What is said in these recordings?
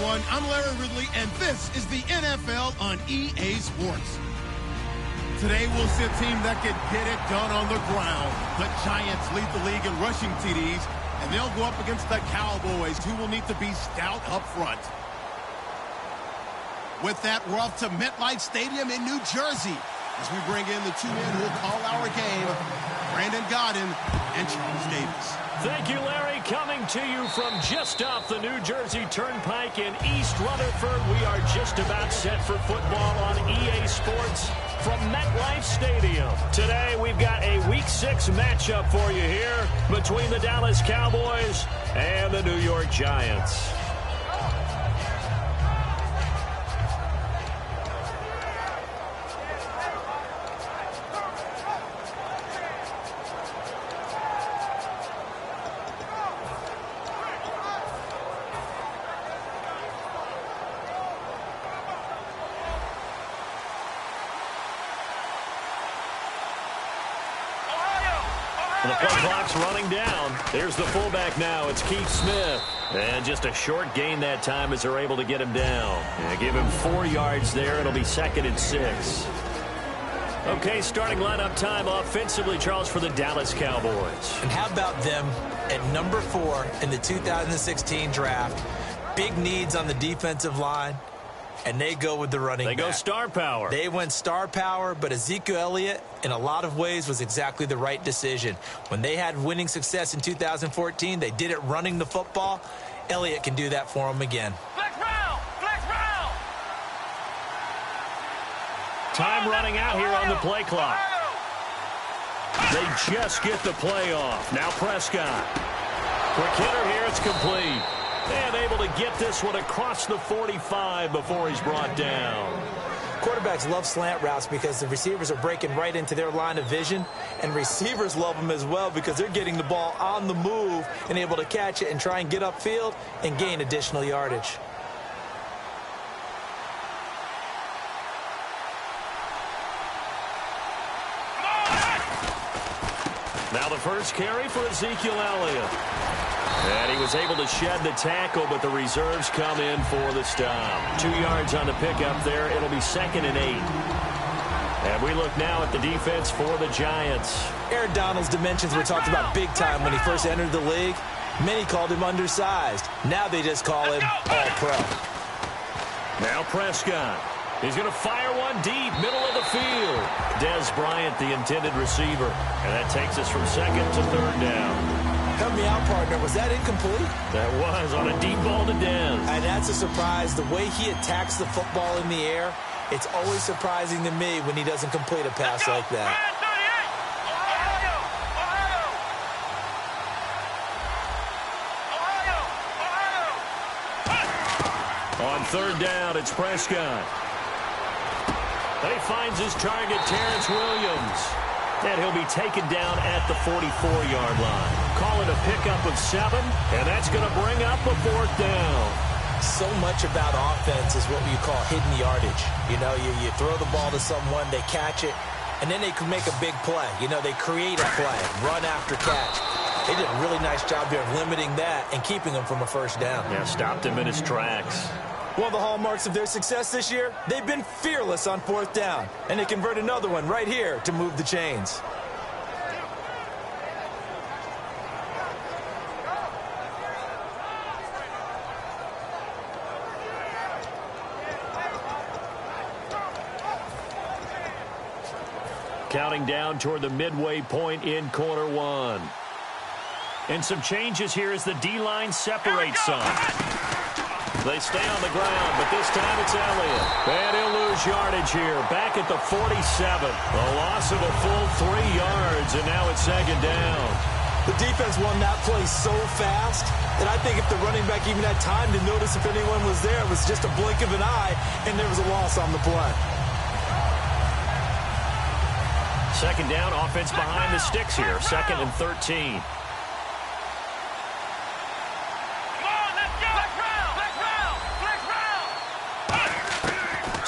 everyone. I'm Larry Ridley, and this is the NFL on EA Sports. Today, we'll see a team that can get it done on the ground. The Giants lead the league in rushing TDs, and they'll go up against the Cowboys, who will need to be stout up front. With that, we're off to MetLife Stadium in New Jersey as we bring in the two men who will call our game, Brandon Godden and Charles Davis. Thank you, Larry. Coming to you from just off the New Jersey Turnpike in East Rutherford. We are just about set for football on EA Sports from MetLife Stadium. Today, we've got a Week 6 matchup for you here between the Dallas Cowboys and the New York Giants. The play clock's running down. Here's the fullback now. It's Keith Smith. And just a short gain that time as they're able to get him down. And give him 4 yards there. It'll be 2nd and 6. Okay, starting lineup time offensively, Charles, for the Dallas Cowboys. And how about them at number 4 in the 2016 draft? Big needs on the defensive line. And they go with the running back. They go star power. They went star power, but Ezekiel Elliott, in a lot of ways, was exactly the right decision. When they had winning success in 2014, they did it running the football. Elliott can do that for them again. Flex round! Flex round! Time running out here on the play clock. They just get the play off. Now Prescott. Quick hitter here. It's complete. And able to get this one across the 45 before he's brought down. Quarterbacks love slant routes because the receivers are breaking right into their line of vision. And receivers love them as well because they're getting the ball on the move and able to catch it and try and get upfield and gain additional yardage. Now the first carry for Ezekiel Elliott. And he was able to shed the tackle, but the reserves come in for the stop. 2 yards on the pickup there. It'll be 2nd and 8. And we look now at the defense for the Giants. Aaron Donald's dimensions were talked about big time when he first entered the league. Many called him undersized. Now they just call him all-pro. Now Prescott. He's going to fire one deep, middle of the field. Dez Bryant, the intended receiver. And that takes us from 2nd to 3rd down. Help me out, partner. Was that incomplete? That was on a deep ball to Dez. And that's a surprise. The way he attacks the football in the air, it's always surprising to me when he doesn't complete a pass like that. On 3rd down, it's Prescott. And he finds his target, Terrence Williams. And he'll be taken down at the 44-yard line. Call it a pickup of 7, and that's going to bring up a 4th down. So much about offense is what you call hidden yardage. You know, you throw the ball to someone, they catch it, and then they can make a big play. You know, they create a play, run after catch. They did a really nice job here of limiting that and keeping him from a 1st down. Yeah, stopped him in his tracks. One of the hallmarks of their success this year, they've been fearless on 4th down. And they convert another one right here to move the chains. Counting down toward the midway point in quarter 1. And some changes here as the D-line separates some. They stay on the ground, but this time it's Elliott. And he'll lose yardage here, back at the 47. A loss of a full 3 yards, and now it's 2nd down. The defense won that play so fast that I think if the running back even had time to notice if anyone was there, it was just a blink of an eye, and there was a loss on the play. 2nd down, offense behind the sticks here, 2nd and 13.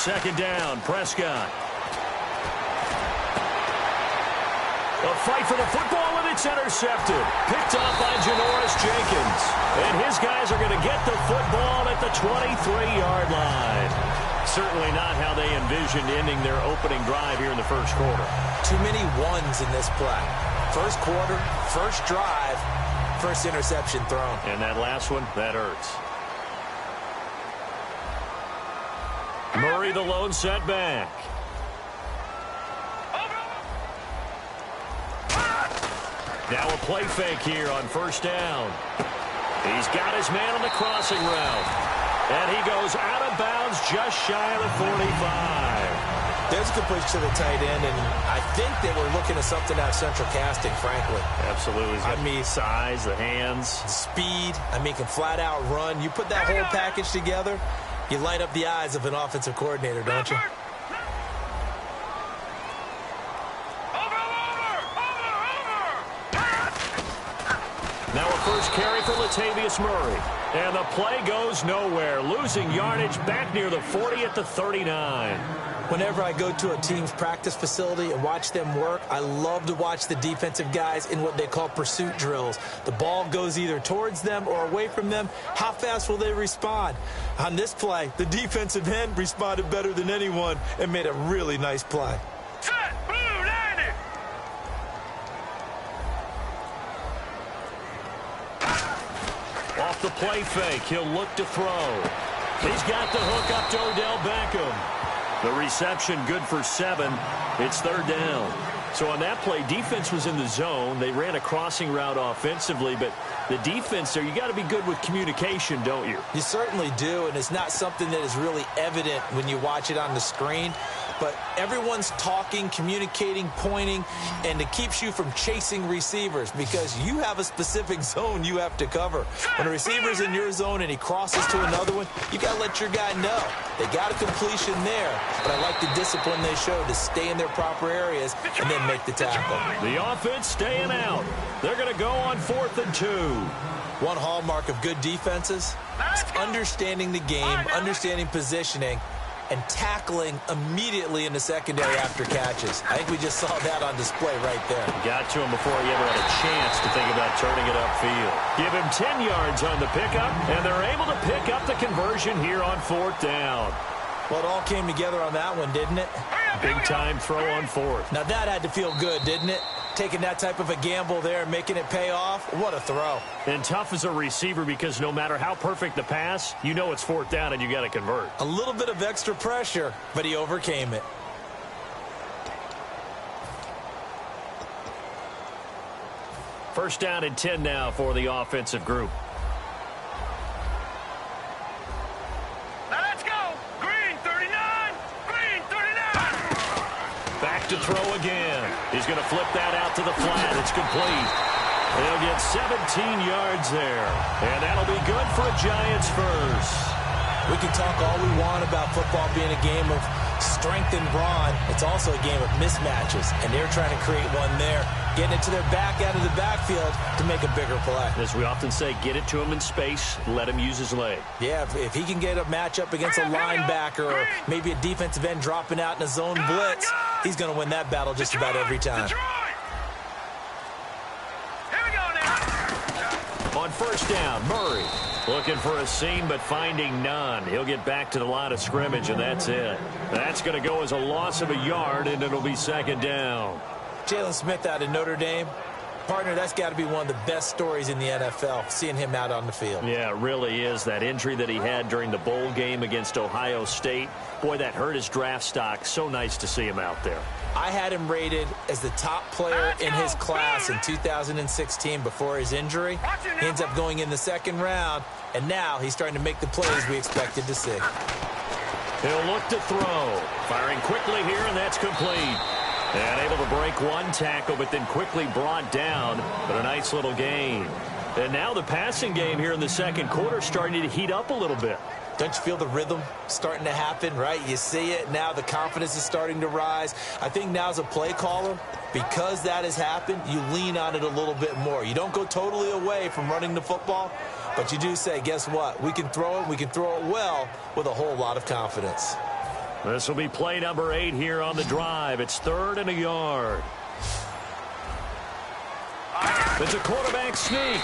2nd down, Prescott. A fight for the football, and it's intercepted. Picked off by Janoris Jenkins. And his guys are going to get the football at the 23-yard line. Certainly not how they envisioned ending their opening drive here in the first quarter. Too many ones in this play. First quarter, first drive, first interception thrown. And that last one, that hurts. Murray, the lone setback. Now a play fake here on first down. He's got his man on the crossing route. And he goes out of bounds just shy of the 45. There's a completion to the tight end, and I think they were looking at something out of central casting, frankly. Absolutely. I mean, size, the hands. Speed. I mean, can flat out run. You put that whole package together, you light up the eyes of an offensive coordinator, don't you? Now a first carry for Latavius Murray. And the play goes nowhere. Losing yardage back near the 40 at the 39. Whenever I go to a team's practice facility and watch them work, I love to watch the defensive guys in what they call pursuit drills. The ball goes either towards them or away from them. How fast will they respond? On this play, the defensive end responded better than anyone and made a really nice play. Set, blue, 90. Off the play fake, he'll look to throw. He's got the hook up to Odell Beckham. The reception good for 7. It's third down. So on that play, defense was in the zone. They ran a crossing route offensively, but the defense there, you got to be good with communication, don't you? You certainly do, and it's not something that is really evident when you watch it on the screen. But everyone's talking, communicating, pointing, and it keeps you from chasing receivers because you have a specific zone you have to cover. When a receiver's in your zone and he crosses to another one, you got to let your guy know. They got a completion there, but I like the discipline they show to stay in their proper areas and then make the tackle. The offense staying out. They're going to go on 4th and 2. One hallmark of good defenses is understanding the game, understanding positioning, and tackling immediately in the secondary after catches. I think we just saw that on display right there. Got to him before he ever had a chance to think about turning it upfield. Give him 10 yards on the pickup, and they're able to pick up the conversion here on 4th down. Well, it all came together on that one, didn't it? Big-time throw on 4th. Now, that had to feel good, didn't it? Taking that type of a gamble there and making it pay off. What a throw. And tough as a receiver because no matter how perfect the pass, you know it's 4th down and you got to convert. A little bit of extra pressure, but he overcame it. First down and 10 now for the offensive group. Now let's go. Green 39. Green 39. Back to throw again. He's going to flip that out to the flat. It's complete. They'll get 17 yards there. And that'll be good for a Giants first. We can talk all we want about football being a game of strength and brawn. It's also a game of mismatches, and they're trying to create one there, getting it to their back out of the backfield to make a bigger play. As we often say, get it to him in space, let him use his leg. Yeah, if he can get a matchup against a linebacker or maybe a defensive end dropping out in a zone blitz, he's going to win that battle just about every time. On first down, Murray looking for a seam but finding none. He'll get back to the line of scrimmage, and that's it. That's going to go as a loss of a yard, and it'll be second down. Jalen Smith out of Notre Dame. Partner, that's got to be one of the best stories in the NFL, seeing him out on the field. Yeah, it really is. That injury that he had during the bowl game against Ohio State, boy, that hurt his draft stock. So nice to see him out there. I had him rated as the top player in his class in 2016 before his injury. He ends up going in the second round, and now he's starting to make the plays we expected to see. He'll look to throw. Firing quickly here, and that's complete. And able to break one tackle, but then quickly brought down. But a nice little gain. And now the passing game here in the second quarter starting to heat up a little bit. Don't you feel the rhythm starting to happen, right? You see it. Now the confidence is starting to rise. I think now as a play caller, because that has happened, you lean on it a little bit more. You don't go totally away from running the football, but you do say, guess what? We can throw it. We can throw it well with a whole lot of confidence. This will be play number 8 here on the drive. It's 3rd and a yard. It's a quarterback sneak.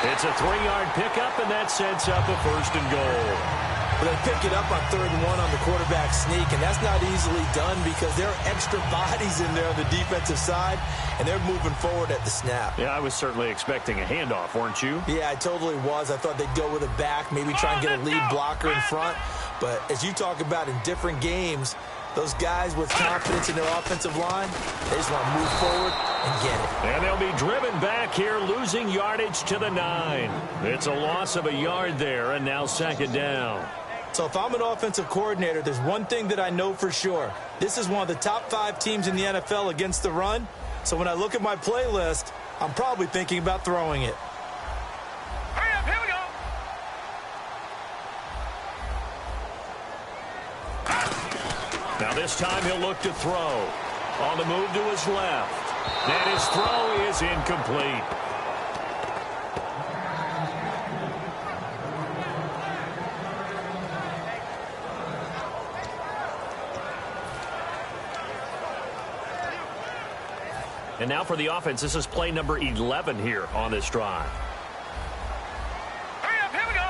It's a 3-yard pickup, and that sets up a 1st and goal. Well, they pick it up on 3rd and 1 on the quarterback sneak, and that's not easily done because there are extra bodies in there on the defensive side, and they're moving forward at the snap. Yeah, I was certainly expecting a handoff, weren't you? Yeah, I totally was. I thought they'd go with a back, maybe try and get a lead blocker in front. But as you talk about in different games, those guys with confidence in their offensive line, they just want to move forward and get it. And they'll be driven back here, losing yardage to the 9. It's a loss of a yard there, and now 2nd down. So if I'm an offensive coordinator, there's one thing that I know for sure. This is one of the top 5 teams in the NFL against the run. So when I look at my playlist, I'm probably thinking about throwing it. Hurry up, here we go. Now this time he'll look to throw. On the move to his left. And his throw is incomplete. And now for the offense, this is play number 11 here on this drive. Hurry up, here we go.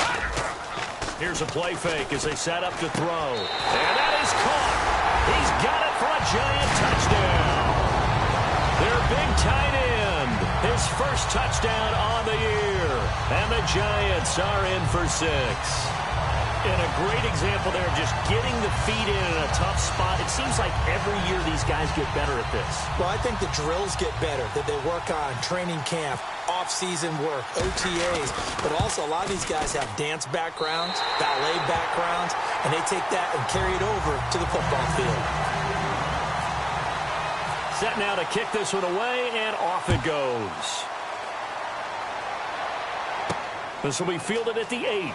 Here's a play fake as they set up to throw. And that is caught. He's got it for a Giant touchdown. Their big tight end, his first touchdown on the year. And the Giants are in for 6. And a great example there of just getting the feet in a tough spot. It seems like every year these guys get better at this. Well, I think the drills get better, that they work on training camp, off-season work, OTAs, but also a lot of these guys have dance backgrounds, ballet backgrounds, and they take that and carry it over to the football field. Set now to kick this one away, and off it goes. This will be fielded at the 8.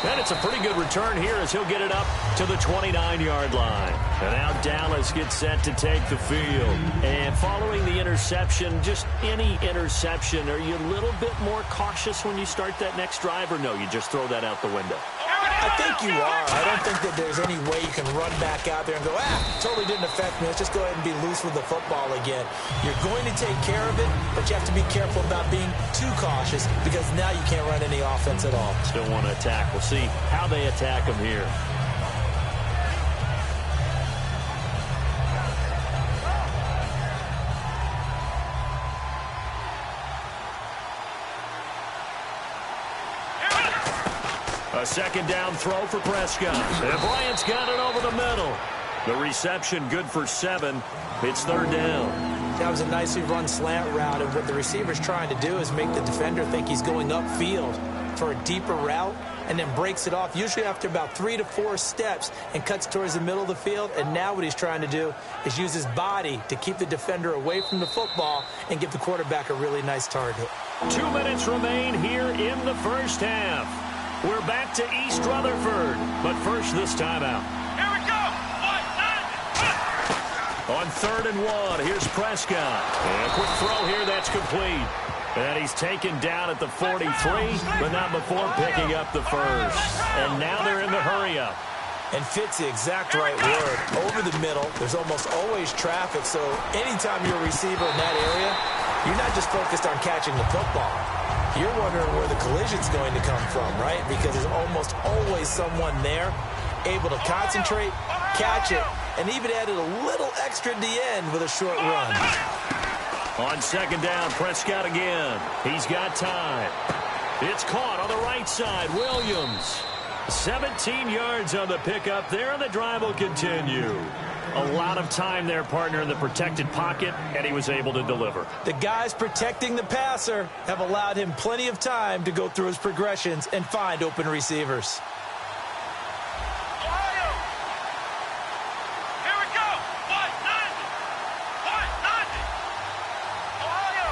And it's a pretty good return here as he'll get it up to the 29-yard line. And now Dallas gets set to take the field. And following the interception, just any interception, are you a little bit more cautious when you start that next drive, or no, you just throw that out the window? I think you are. I don't think that there's any way you can run back out there and go, totally didn't affect me. Let's just go ahead and be loose with the football again. You're going to take care of it, but you have to be careful about being too cautious because now you can't run any offense at all. Still want to attack. We'll see how they attack them here. A 2nd down throw for Prescott. And Bryant's got it over the middle. The reception good for 7. It's 3rd down. That was a nicely run slant route, and what the receiver's trying to do is make the defender think he's going upfield for a deeper route and then breaks it off, usually after about 3 to 4 steps, and cuts towards the middle of the field. And now what he's trying to do is use his body to keep the defender away from the football and give the quarterback a really nice target. 2 minutes remain here in the first half. We're back to East Rutherford, but first this timeout. Here we go. On 3rd and 1, here's Prescott. And a quick throw here, that's complete. And he's taken down at the 43, but not before picking up the first. And now they're in the hurry-up. And fits the exact right word. Over the middle, there's almost always traffic, so anytime you're a receiver in that area, you're not just focused on catching the football. You're wondering where the collision's going to come from, right? Because there's almost always someone there able to concentrate, catch it, and even added a little extra at the end with a short run. On 2nd down, Prescott again. He's got time. It's caught on the right side. Williams. 17 yards on the pickup there, and the drive will continue. A lot of time there, partner, in the protected pocket, and he was able to deliver. The guys protecting the passer have allowed him plenty of time to go through his progressions and find open receivers. Ohio. Here we go. Ohio.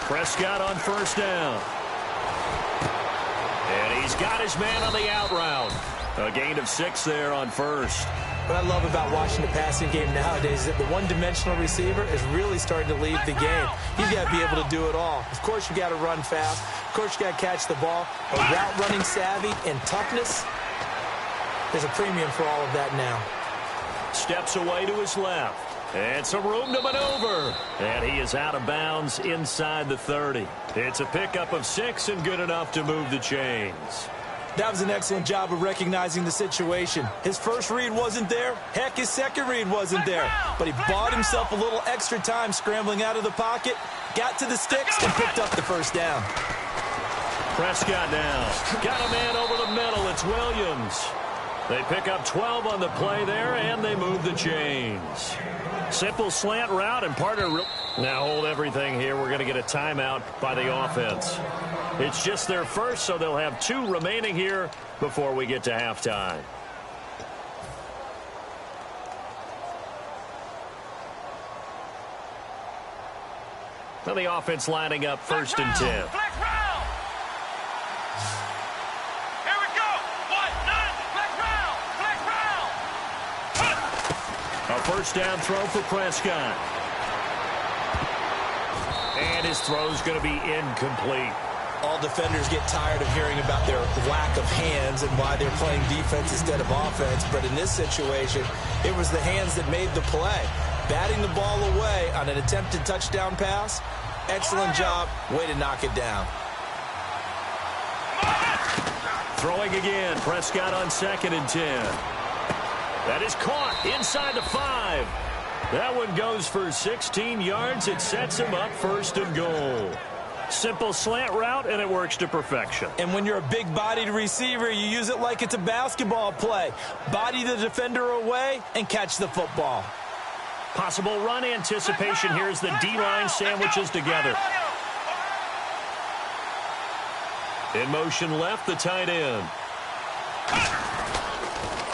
Prescott on 1st down. And he's got his man on the out route. A gain of 6 there on 1st. What I love about watching the passing game nowadays is that the one-dimensional receiver is really starting to lead the game. You've got to be able to do it all. Of course, you got to run fast. Of course, you got to catch the ball. But route running savvy and toughness, there's a premium for all of that now. Steps away to his left. And some room to maneuver. And he is out of bounds inside the 30. It's a pickup of 6 and good enough to move the chains. That was an excellent job of recognizing the situation. His first read wasn't there. Heck, his second read wasn't there. But he bought himself a little extra time scrambling out of the pocket, got to the sticks, and picked up the first down. Prescott now. Got a man over the middle. It's Williams. They pick up 12 on the play there, and they move the chains. Simple slant route, and partner. Now hold everything here. We're going to get a timeout by the offense. It's just their first, so they'll have 2 remaining here before we get to halftime. Now the offense lining up 1st and 10. A first down throw for Prescott. And his throw's going to be incomplete. All defenders get tired of hearing about their lack of hands and why they're playing defense instead of offense. But in this situation, it was the hands that made the play. Batting the ball away on an attempted touchdown pass. Excellent job. Way to knock it down. Throwing again. Prescott on 2nd and 10. That is caught inside the 5. That one goes for 16 yards. It sets him up 1st and goal. Simple slant route, and it works to perfection. And when you're a big-bodied receiver, you use it like it's a basketball play. Body the defender away and catch the football. Possible run anticipation here as the D-line sandwiches together. In motion left, the tight end.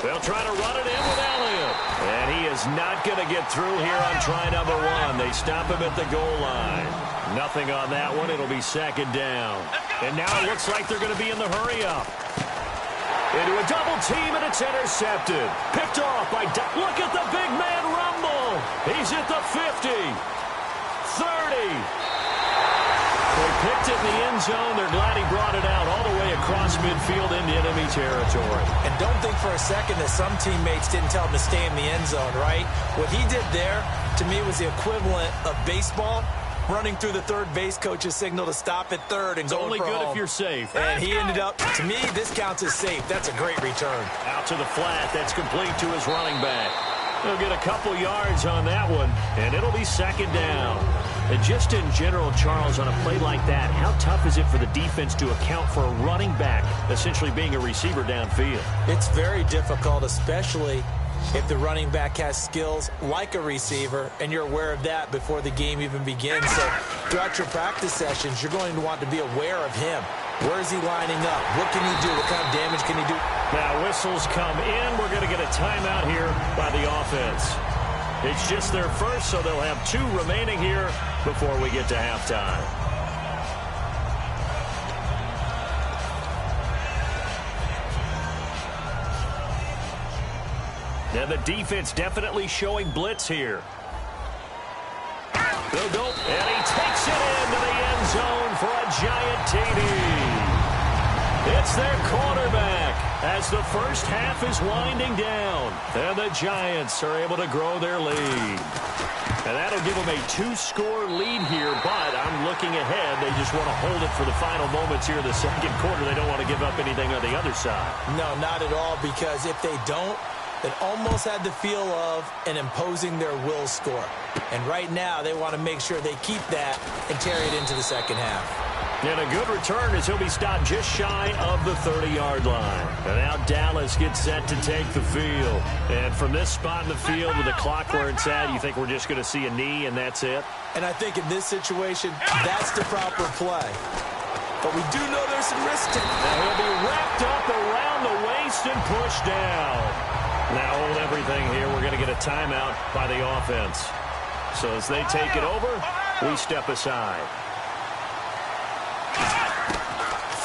They'll try to run it in with Elliott. And he is not going to get through here on try number 1. They stop him at the goal line. Nothing on that one. It'll be 2nd down. And now it looks like they're going to be in the hurry-up. Into a double team, and it's intercepted. Picked off by... Look at the big man rumble. He's at the 50. 30. They picked it in the end zone. They're glad he brought it out all the way across midfield into enemy territory. And don't think for a second that some teammates didn't tell him to stay in the end zone, right? What he did there, to me, was the equivalent of baseball running through the third base coach's signal to stop at third and going for home. It's only good if you're safe. And he ended up, to me, this counts as safe. That's a great return. Out to the flat. That's complete to his running back. He'll get a couple yards on that one, and it'll be 2nd down. And just in general, Charles, on a play like that, how tough is it for the defense to account for a running back essentially being a receiver downfield? It's very difficult, especially if the running back has skills like a receiver, and you're aware of that before the game even begins. So throughout your practice sessions, you're going to want to be aware of him. Where is he lining up? What can he do? What kind of damage can he do? Now whistles come in. We're going to get a timeout here by the offense. It's just their first, so they'll have 2 remaining here before we get to halftime. And the defense definitely showing blitz here. They'll go, and he takes it into the end zone for a giant TD. It's their quarterback as the first half is winding down. And the Giants are able to grow their lead. And that'll give them a 2-score lead here, but I'm looking ahead. They just want to hold it for the final moments here in the 2nd quarter. They don't want to give up anything on the other side. No, not at all, because if they don't, it almost had the feel of an imposing their will score. And right now, they want to make sure they keep that and carry it into the 2nd half. And a good return as he'll be stopped just shy of the 30-yard line. And now Dallas gets set to take the field. And from this spot in the field with the clock where it's at, you think we're just going to see a knee and that's it? And I think in this situation, that's the proper play. But we do know there's some risk to it. And he'll be wrapped up around the waist and pushed down. Now hold everything here. We're going to get a timeout by the offense. So as they take it over, we step aside.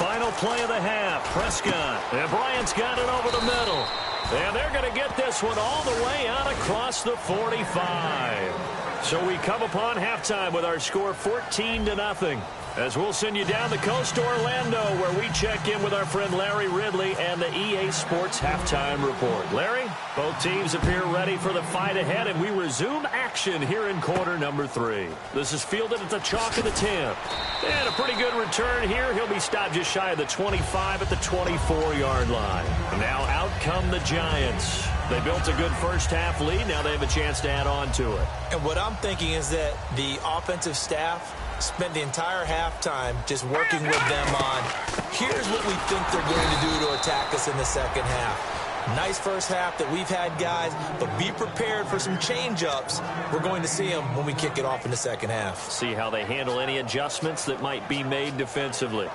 Final play of the half. Prescott. And Bryant's got it over the middle. And they're going to get this one all the way out across the 45. So we come upon halftime with our score 14-0. As we'll send you down the coast to Orlando, where we check in with our friend Larry Ridley and the EA Sports Halftime Report. Larry, both teams appear ready for the fight ahead, and we resume action action here in quarter number 3. This is fielded at the chalk of the 10. And a pretty good return here. He'll be stopped just shy of the 25 at the 24-yard line. Now out come the Giants. They built a good first-half lead. Now they have a chance to add on to it. And what I'm thinking is that the offensive staff spent the entire halftime just working with them on, here's what we think they're going to do to attack us in the second half. Nice first half that we've had, guys, but be prepared for some change-ups. We're going to see them when we kick it off in the second half. See how they handle any adjustments that might be made defensively.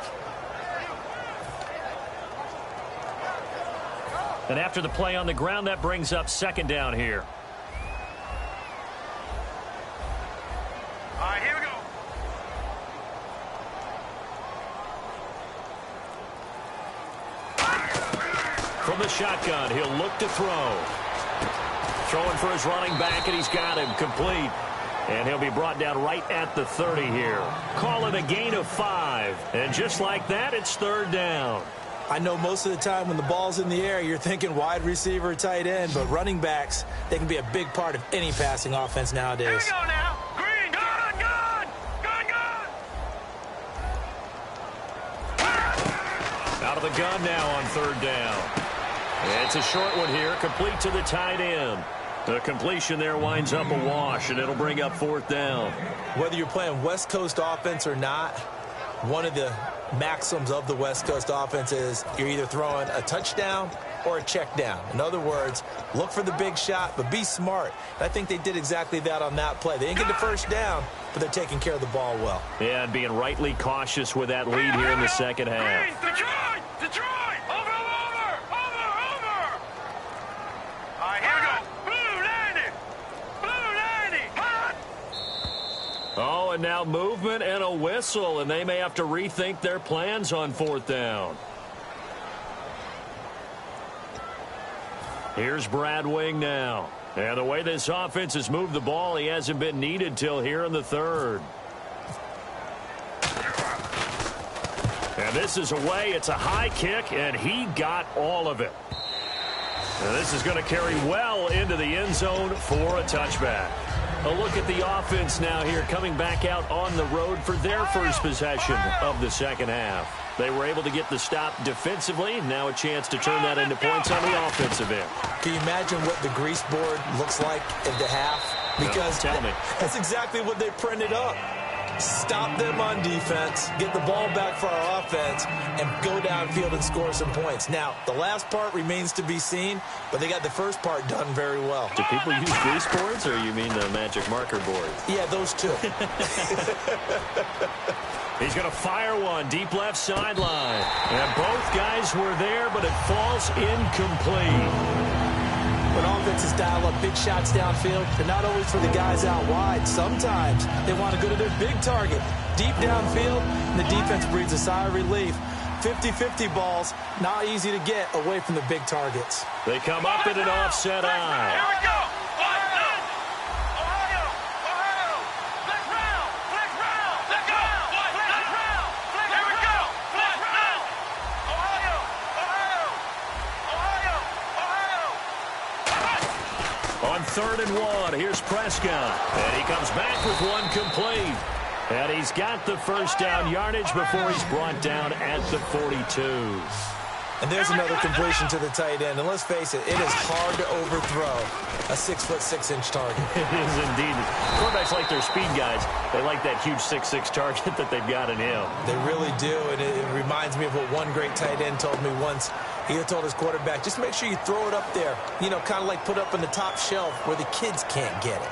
And after the play on the ground, that brings up second down here. All right, here we go. From the shotgun, he'll look to throw. Throwing for his running back, and he's got him complete. And he'll be brought down right at the 30 here. Call it a gain of 5. And just like that, it's third down. I know most of the time when the ball's in the air, you're thinking wide receiver, tight end, but running backs, they can be a big part of any passing offense nowadays. Here we go now. Green, gun, gun, gun, gun. Out of the gun now on third down. It's a short one here, complete to the tight end. The completion there winds up a wash, and it'll bring up fourth down. Whether you're playing West Coast offense or not, one of the maxims of the West Coast offense is you're either throwing a touchdown or a check down. In other words, look for the big shot, but be smart. I think they did exactly that on that play. They didn't get the first down, but they're taking care of the ball well. Yeah, and being rightly cautious with that lead here in the second half. Detroit! Detroit! Over! All right, here we go. Blue 90! Hot! Oh, and now movement and a whistle, and they may have to rethink their plans on fourth down. Here's Brad Wing now. And the way this offense has moved the ball, he hasn't been needed till here in the third. And this is away. It's a high kick, and he got all of it. And this is going to carry well into the end zone for a touchback. A look at the offense now here, coming back out on the road for their first possession of the second half. They were able to get the stop defensively. Now a chance to turn that into points on the offensive end. Can you imagine what the grease board looks like at the half? Because tell me. That's exactly what they printed up. Stop them on defense, get the ball back for our offense, and go downfield and score some points. Now, the last part remains to be seen, but they got the first part done very well. Do people use grease boards, or you mean the magic marker board? Yeah, those two. He's going to fire one deep left sideline. And both guys were there, but it falls incomplete. When offenses dial up big shots downfield, they're not always for the guys out wide. Sometimes they want to go to their big target. Deep downfield, and the defense breathes a sigh of relief. 50-50 balls, not easy to get away from the big targets. They come up in an offset eye. Here we go. Ohio. Flex round. Let's go. Flex round. Here we go. Flex round. Ohio. On 3rd and 1, here's Prescott. And he comes back with one complete. And he's got the first down yardage before he's brought down at the 42. And there's another completion to the tight end. And let's face it, it is hard to overthrow a 6'6" target. It is indeed. Quarterbacks like their speed guys. They like that huge 6'6" target that they've got in him. They really do. And it reminds me of what one great tight end told me once. He told his quarterback, just make sure you throw it up there. You know, kind of like put up on the top shelf where the kids can't get it.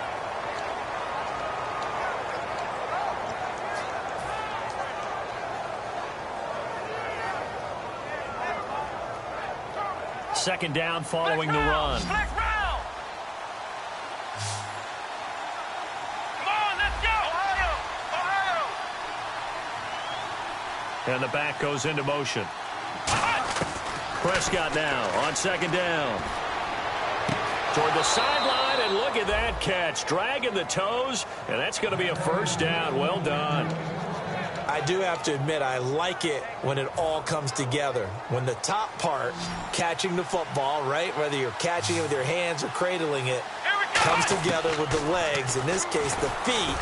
Second down following the run. Flex round. Come on, let's go. Ohio. And the back goes into motion. Prescott now on second down. Toward the sideline, and look at that catch. Dragging the toes, and that's going to be a first down. Well done. I do have to admit, I like it when it all comes together. When the top part, catching the football, right? Whether you're catching it with your hands or cradling it, Here we go. Comes together with the legs, in this case the feet,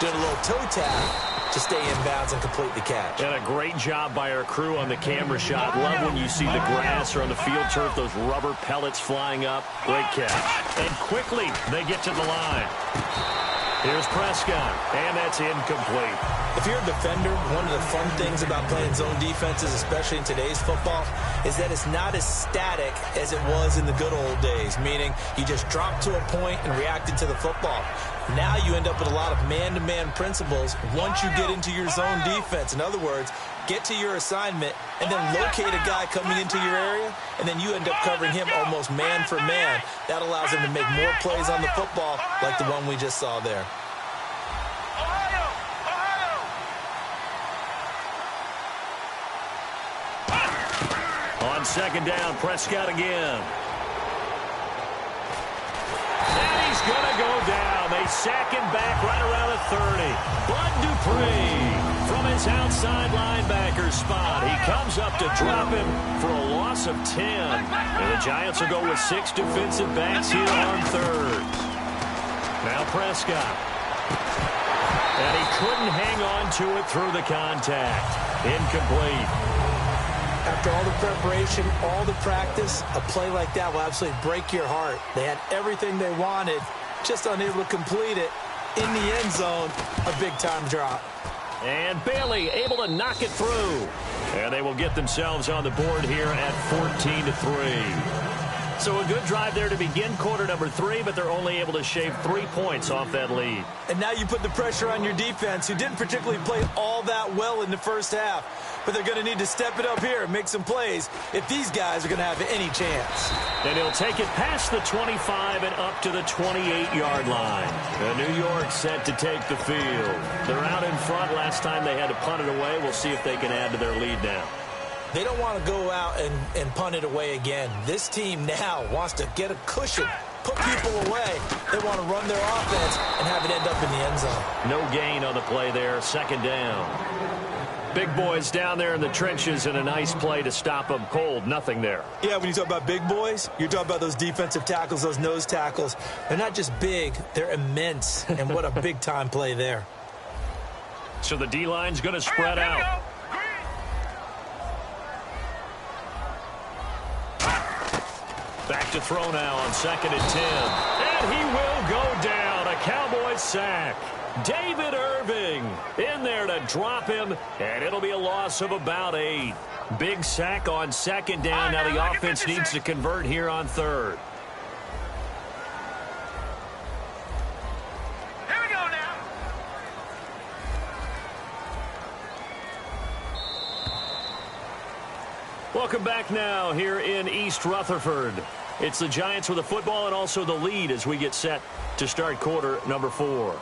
doing a little toe tap to stay in bounds and complete the catch. And a great job by our crew on the camera shot. Love when you see the grass or on the field turf, those rubber pellets flying up. Great catch. And quickly they get to the line. Here's Prescott, and that's incomplete. If you're a defender, one of the fun things about playing zone defenses, especially in today's football, is that it's not as static as it was in the good old days, meaning you just dropped to a point and reacted to the football. Now you end up with a lot of man-to-man principles once you get into your zone defense. In other words, get to your assignment and then locate a guy coming into your area, and then you end up covering him almost man for man. That allows him to make more plays on the football like the one we just saw there. On second down, Prescott again. And he's going to go down. They sack him back right around the 30. Bud Dupree from his outside linebacker spot. He comes up to drop him for a loss of 10. And the Giants will go with 6 defensive backs here on third. Now Prescott. And he couldn't hang on to it through the contact. Incomplete. After all the preparation, all the practice, a play like that will absolutely break your heart. They had everything they wanted, just unable to complete it. In the end zone, a big-time drop. And Bailey able to knock it through. And they will get themselves on the board here at 14-3. So a good drive there to begin quarter number 3, but they're only able to shave 3 points off that lead. And now you put the pressure on your defense, who didn't particularly play all that well in the first half. But they're going to need to step it up here and make some plays if these guys are going to have any chance. And he'll take it past the 25 and up to the 28-yard line. And New York set to take the field. They're out in front. Last time they had to punt it away. We'll see if they can add to their lead now. They don't want to go out and punt it away again. This team now wants to get a cushion, put people away. They want to run their offense and have it end up in the end zone. No gain on the play there. Second down. Big boys down there in the trenches, and a nice play to stop them cold. Nothing there. Yeah, when you talk about big boys, you're talking about those defensive tackles, those nose tackles. They're not just big, they're immense. And what a big-time play there. So the D-line's going to spread out. Back to throw now on second and 10. And he will go down. A Cowboys sack. David Irving in there to drop him, and it'll be a loss of about 8. Big sack on second down. Now the offense needs to convert here on third. Here we go now. Welcome back now here in East Rutherford. It's the Giants with the football and also the lead as we get set to start quarter number 4.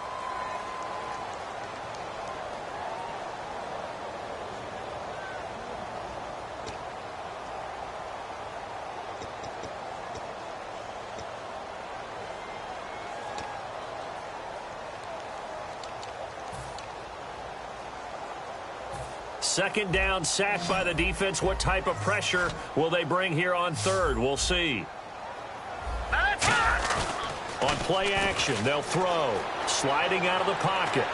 Second down, sacked by the defense. What type of pressure will they bring here on third? We'll see. On play action, they'll throw. Sliding out of the pocket.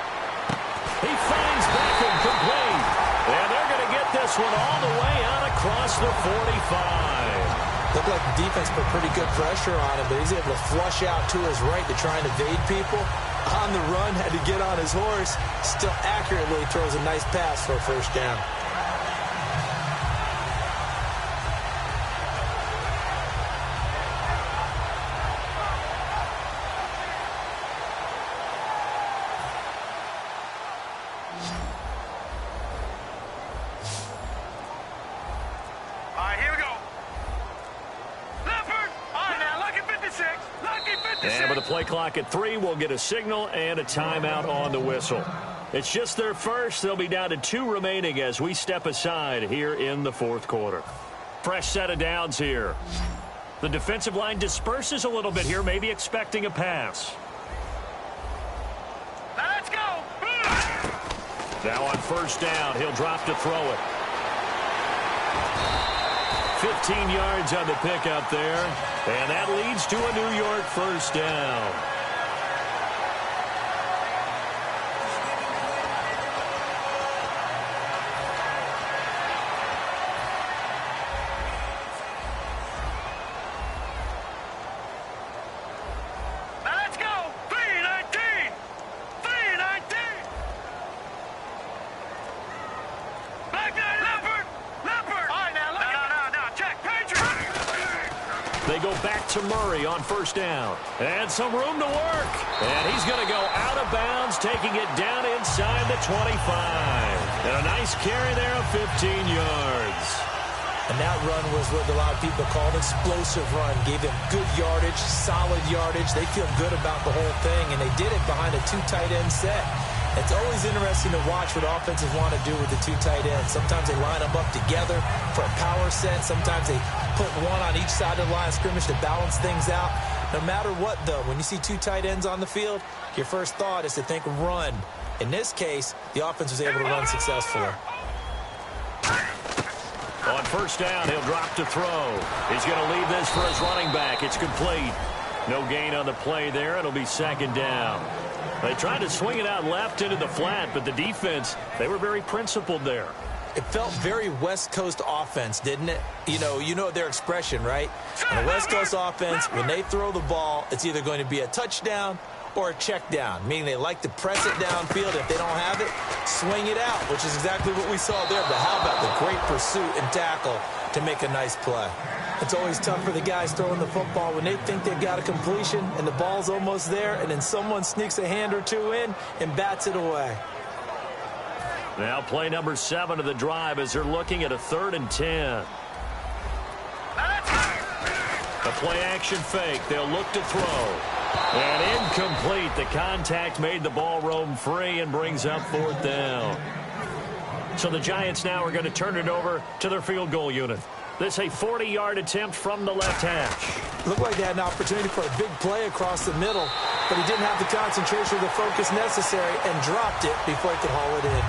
He finds Beckham complete. And they're going to get this one all the way out across the 45. Looked like the defense put pretty good pressure on him, but he's able to flush out to his right to try and evade people. On the run, had to get on his horse. Still accurately throws a nice pass for a first down. And with the play clock at 3, we'll get a signal and a timeout on the whistle. It's just their first. They'll be down to 2 remaining as we step aside here in the fourth quarter. Fresh set of downs here. The defensive line disperses a little bit here, maybe expecting a pass. Let's go. Now on first down, he'll drop to throw it. 15 yards on the pickup there. And that leads to a New York first down. They go back to Murray on first down. And some room to work. And he's going to go out of bounds, taking it down inside the 25. And a nice carry there of 15 yards. And that run was what a lot of people call an explosive run. Gave them good yardage, solid yardage. They feel good about the whole thing, and they did it behind a two tight end set. It's always interesting to watch what offenses want to do with the two tight ends. Sometimes they line them up together for a power set. Sometimes they put one on each side of the line of scrimmage to balance things out. No matter what, though, when you see two tight ends on the field, your first thought is to think run. In this case, the offense was able to run successfully. On first down, he'll drop to throw. He's going to leave this for his running back. It's complete. No gain on the play there. It'll be second down. They tried to swing it out left into the flat, but the defense, they were very principled there. It felt very West Coast offense, didn't it? You know their expression, right? In a West Coast offense, when they throw the ball, it's either going to be a touchdown or a check down, meaning they like to press it downfield. If they don't have it, swing it out, which is exactly what we saw there. But how about the great pursuit and tackle to make a nice play? It's always tough for the guys throwing the football when they think they've got a completion and the ball's almost there, and then someone sneaks a hand or two in and bats it away. Now play number 7 of the drive as they're looking at a 3rd and 10. A play action fake. They'll look to throw. And incomplete. The contact made the ball roam free and brings up 4th down. So the Giants now are going to turn it over to their field goal unit. This a 40-yard attempt from the left hash. Looked like they had an opportunity for a big play across the middle, but he didn't have the concentration or the focus necessary and dropped it before he could haul it in.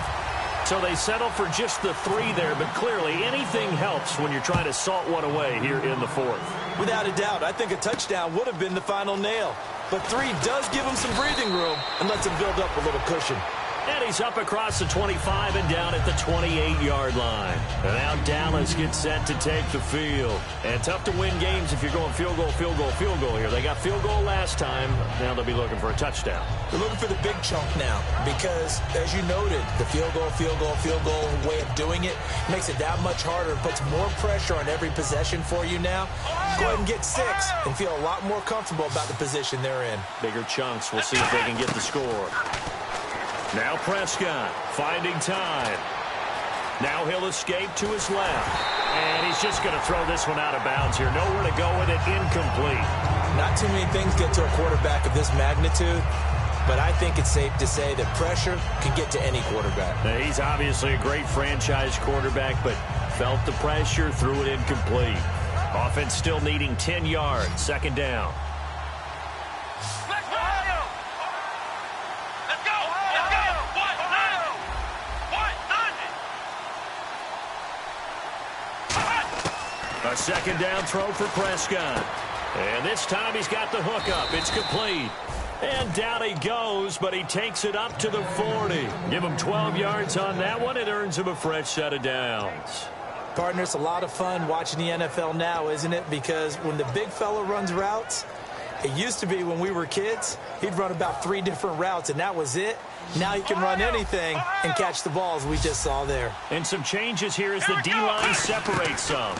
So they settle for just the 3 there, but clearly anything helps when you're trying to salt one away here in the 4th. Without a doubt, I think a touchdown would have been the final nail. But 3 does give him some breathing room and lets him build up a little cushion. And he's up across the 25 and down at the 28-yard line. And now Dallas gets set to take the field. And tough to win games if you're going field goal, field goal, field goal here. They got field goal last time. Now they'll be looking for a touchdown. They're looking for the big chunk now because, as you noted, the field goal way of doing it makes it that much harder and puts more pressure on every possession for you now. Go ahead and get 6 and feel a lot more comfortable about the position they're in. Bigger chunks. We'll see if they can get the score. Now Prescott finding time. Now he'll escape to his left. And he's just going to throw this one out of bounds here. Nowhere to go with it. Incomplete. Not too many things get to a quarterback of this magnitude, but I think it's safe to say that pressure can get to any quarterback. Now, he's obviously a great franchise quarterback, but felt the pressure, threw it incomplete. Offense still needing 10 yards. 2nd down. A 2nd down throw for Prescott. And this time he's got the hook up. It's complete. And down he goes, but he takes it up to the 40. Give him 12 yards on that one. It earns him a fresh set of downs. Partner, it's a lot of fun watching the NFL now, isn't it? Because when the big fella runs routes, it used to be when we were kids, he'd run about 3 different routes, and that was it. Now he can run anything and catch the balls we just saw there. And some changes here as the D-line separates some.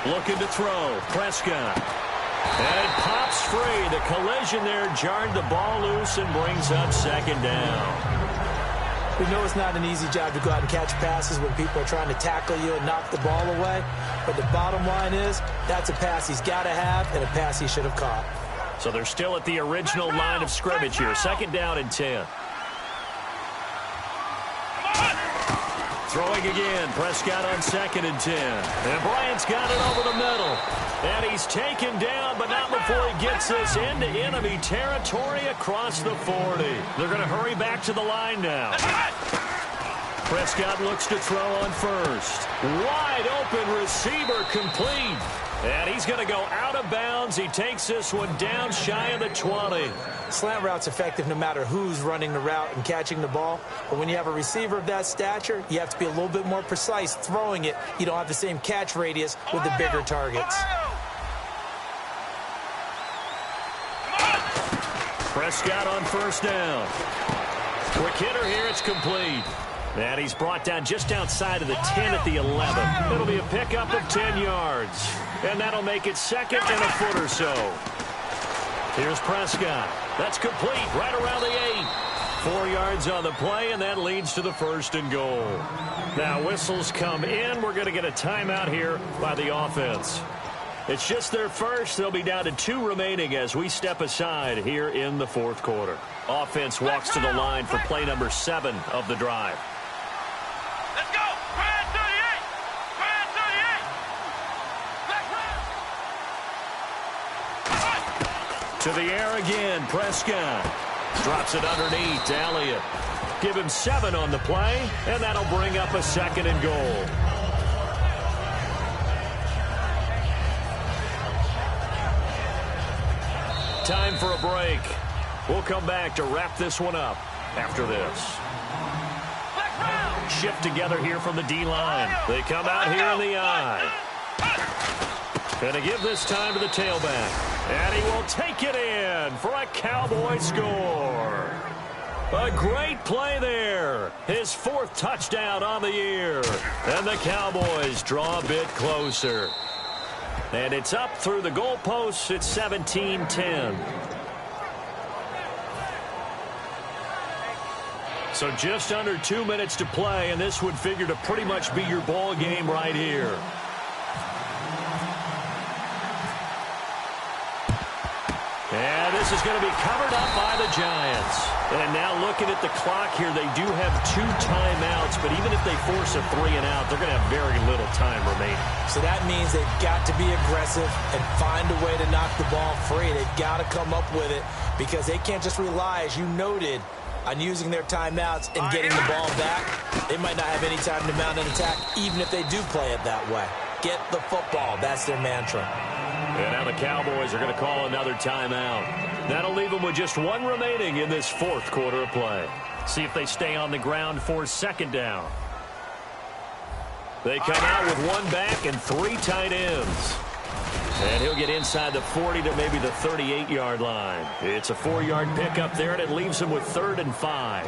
Looking to throw. Prescott. And it pops free. The collision there jarred the ball loose and brings up 2nd down. We know it's not an easy job to go out and catch passes when people are trying to tackle you and knock the ball away. But the bottom line is, that's a pass he's got to have and a pass he should have caught. So they're still at the original line of scrimmage here. 2nd down and 10. Throwing again. Prescott on 2nd and 10. And Bryant's got it over the middle. And he's taken down, but not before he gets this into enemy territory across the 40. They're going to hurry back to the line now. Prescott looks to throw on first. Wide open receiver complete. And he's going to go out of bounds. He takes this one down shy of the 20. Slant route's effective no matter who's running the route and catching the ball. But when you have a receiver of that stature, you have to be a little bit more precise throwing it. You don't have the same catch radius with the bigger targets. Prescott on first down. Quick hitter here. It's complete. And he's brought down just outside of the 10 at the 11. It'll be a pickup of 10 yards. And that'll make it second and a foot or so. Here's Prescott. That's complete right around the 8. 4 yards on the play, and that leads to the first and goal. Now whistles come in. We're going to get a timeout here by the offense. It's just their first. They'll be down to 2 remaining as we step aside here in the fourth quarter. Offense walks to the line for play number 7 of the drive. Let's go. Brand 38. Brand 38. To the air again, Prescott. Drops it underneath to Elliott. Give him 7 on the play, and that'll bring up a second and goal. Time for a break. We'll come back to wrap this one up after this. Shift together here from the D-line. They come out here in the I. Going to give this time to the tailback. And he will take it in for a Cowboy score. A great play there. His 4th touchdown on the year. And the Cowboys draw a bit closer. And it's up through the goalposts. It's 17-10. So just under 2 minutes to play, and this would figure to pretty much be your ball game right here. And this is going to be covered up by the Giants. And now looking at the clock here, they do have 2 timeouts, but even if they force a 3 and out, they're going to have very little time remaining. So that means they've got to be aggressive and find a way to knock the ball free. They've got to come up with it because they can't just rely, as you noted, on using their timeouts and getting the ball back. They might not have any time to mount an attack, even if they do play it that way. Get the football. That's their mantra. And now the Cowboys are going to call another timeout. That'll leave them with just 1 remaining in this fourth quarter of play. See if they stay on the ground for second down. They come out with 1 back and 3 tight ends. And he'll get inside the 40 to maybe the 38-yard line. It's a 4-yard pickup there, and it leaves him with 3rd and 5.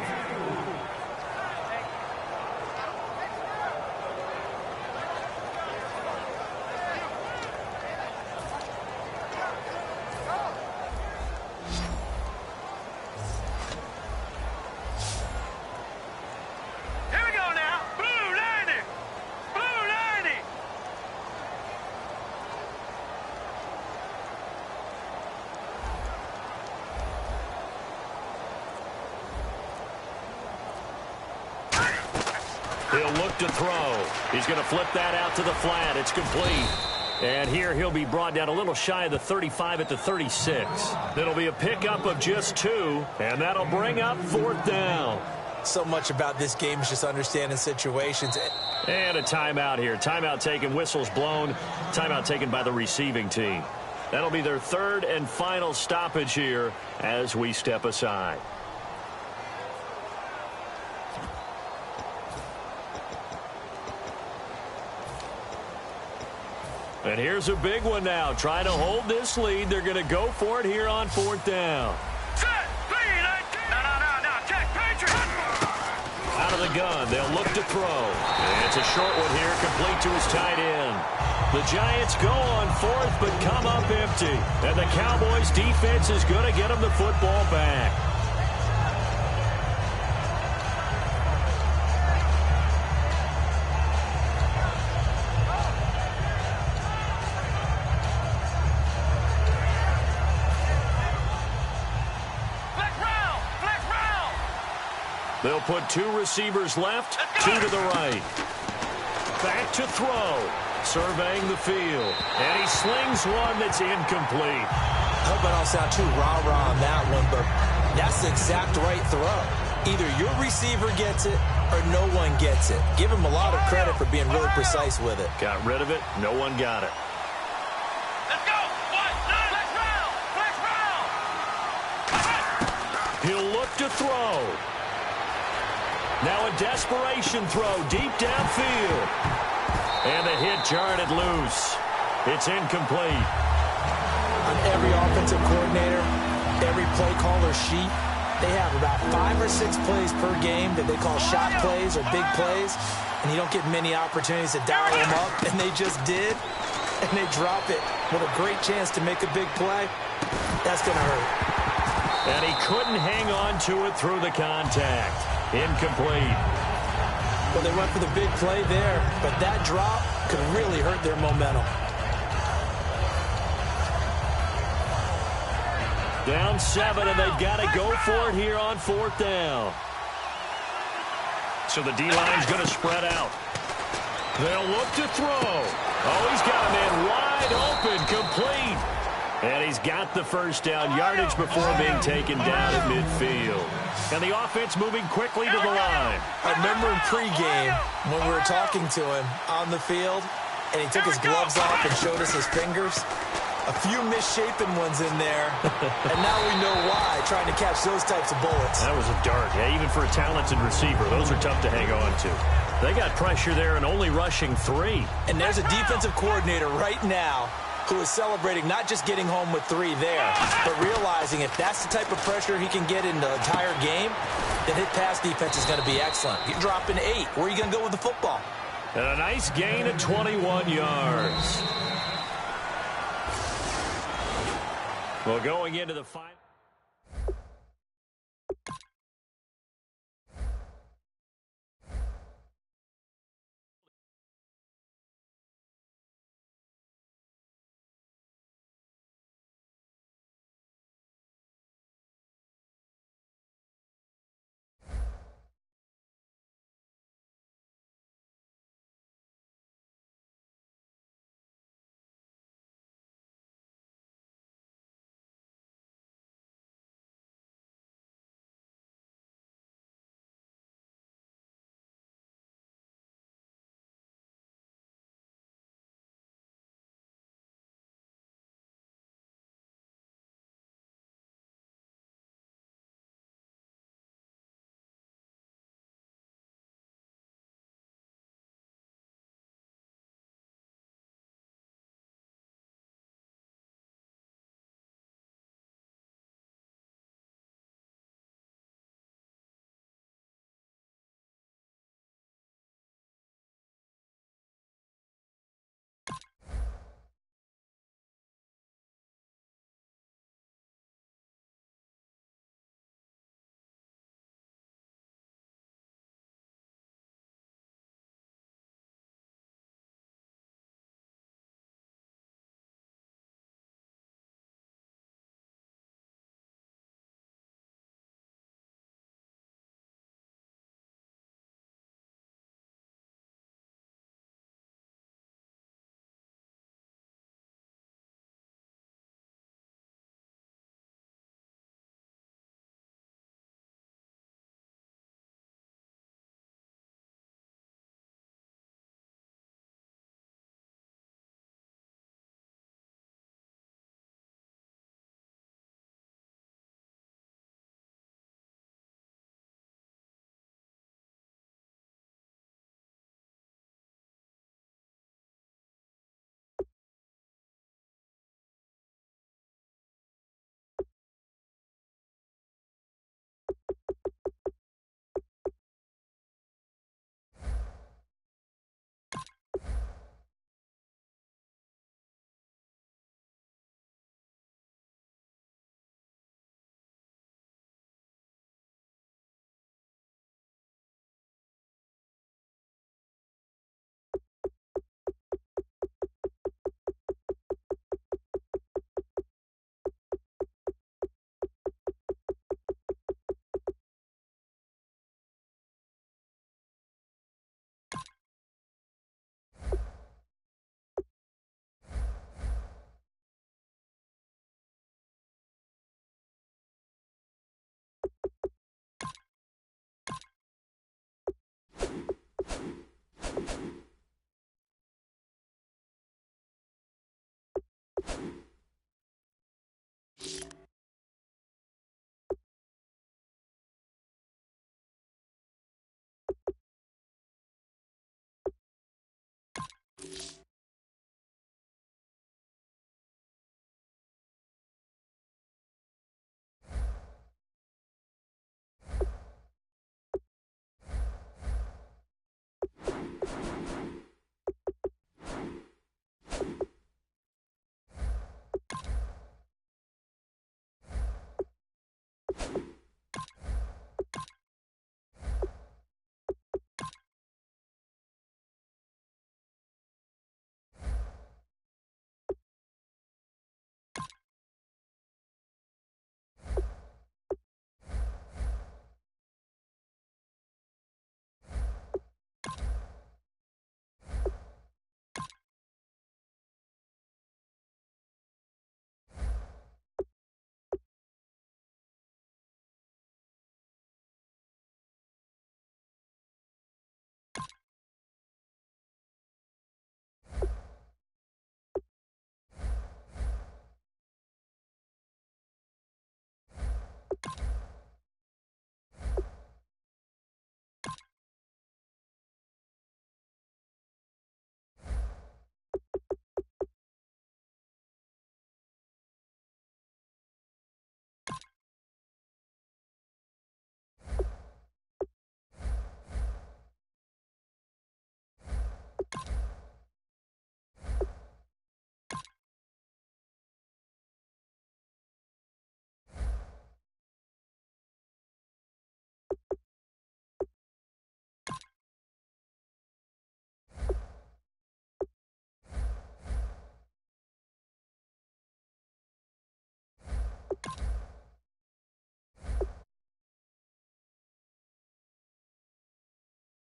He'll look to throw. He's going to flip that out to the flat. It's complete. And here he'll be brought down a little shy of the 35 at the 36. It'll be a pickup of just 2, and that'll bring up 4th down. So much about this game is just understanding situations. And a timeout here. Timeout taken, whistles blown. Timeout taken by the receiving team. That'll be their 3rd and final stoppage here as we step aside. And here's a big one now. Trying to hold this lead. They're going to go for it here on 4th down. Set, no. Check, Patriot. Out of the gun. They'll look to throw. And it's a short one here, complete to his tight end. The Giants go on 4th, but come up empty. And the Cowboys defense is going to get them the football back. They'll put 2 receivers left, 2 to the right. Back to throw. Surveying the field. And he slings one that's incomplete. I hope I don't sound too rah-rah on that one, but that's the exact right throw. Either your receiver gets it or no one gets it. Give him a lot of credit for being really precise with it. Got rid of it. No one got it. Let's go. Flex round. Flex round. He'll look to throw. Now a desperation throw deep downfield. And the hit jarred it loose. It's incomplete. On every offensive coordinator, every play caller sheet, they have about 5 or 6 plays per game that they call shot plays or big plays, and you don't get many opportunities to dial them up, and they just did, and they drop it with a great chance to make a big play. That's going to hurt. And he couldn't hang on to it through the contact. Incomplete. Well, they went for the big play there, but that drop could really hurt their momentum. Down 7, and they've got to go for it here on 4th down. So the D-line's going to spread out. They'll look to throw. Oh, he's got a man wide open, complete. And he's got the first down, yardage before being taken down at midfield. And the offense moving quickly to the line. I remember in pregame when we were talking to him on the field, and he took his gloves off and showed us his fingers. A few misshapen ones in there, and now we know why, trying to catch those types of bullets. That was a dart. Yeah, even for a talented receiver, those are tough to hang on to. They got pressure there and only rushing 3. And there's a defensive coordinator right now who is celebrating not just getting home with 3 there, but realizing if that's the type of pressure he can get in the entire game, then his pass defense is going to be excellent. You're dropping 8. Where are you going to go with the football? And a nice gain of 21 yards. Well, going into the final.